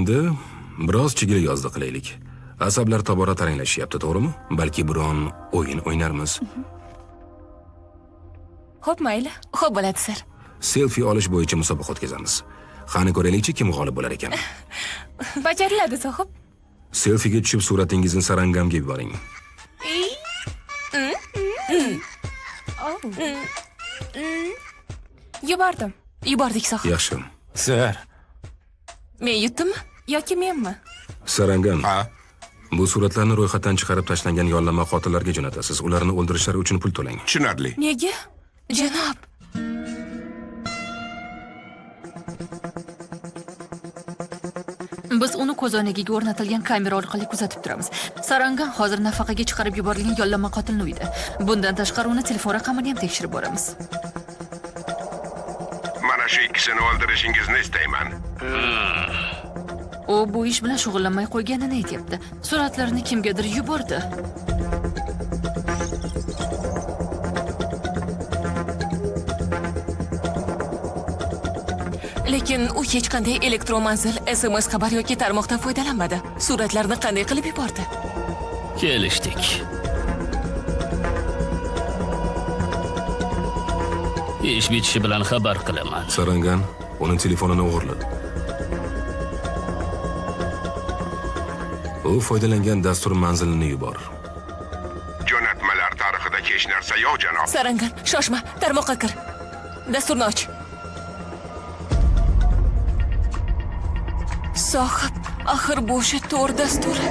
Endi biroz chigil yozdi qilaylik. Asablar tobora taranglashyapti, to'g'rimi? Balki biron o'yin o'ynarmiz. Xo'p, mayli. Xo'p bo'ladi, sir. Selfie olish bo'yicha musobaqa o'tkazamiz. Qani ko'raylikchi kim g'olib bo'lar ekan. Bajariladi, sohib. Selfiega tushib suratingizni sarangamga yuboring. Yubordik, sohib. Yaxshi. Sir. Men yutdimmi yoki menmi? Sarangam. Ha? Bu suratlarni ro'yxatdan chiqarib tashlangan yollanma qotillarga jo'natasiz. Ularni o'ldirishlari uchun pul to'lang. Tushunarli. Nega? Janob. Biz uni ko'zoynagiga o'rnatilgan kamera orqali kuzatib turamiz. Sarangan hozir nafaqaga chiqarib yuborilgan yollanma qotilni uyda. Bundan tashqari uni telefon raqamini ham tekshirib boramiz. Mana shu ikkisini o'ldirishingizni istayman. U bu ish bilan shug'ullanmay qo'yganini aytibdi. Suratlarni kimgadir yubordi. Lekin u hech qanday elektromanzil, SMS xabar yoki tarmoqdan foydalanmadi. Suratlarni qanday qilib yubordi? Kelishdik. Ish bitishi bilan xabar qilaman. Sarangan uning telefonini o'g'irla. U foydalangan dastur manzilini yubor. Jo'natmalar tarixida hech narsa yo'q, janob. Sarangan, shoshma, tarmoqqa kir. Dasturni och. Sohib, axir bu o'sha Tor dasturi.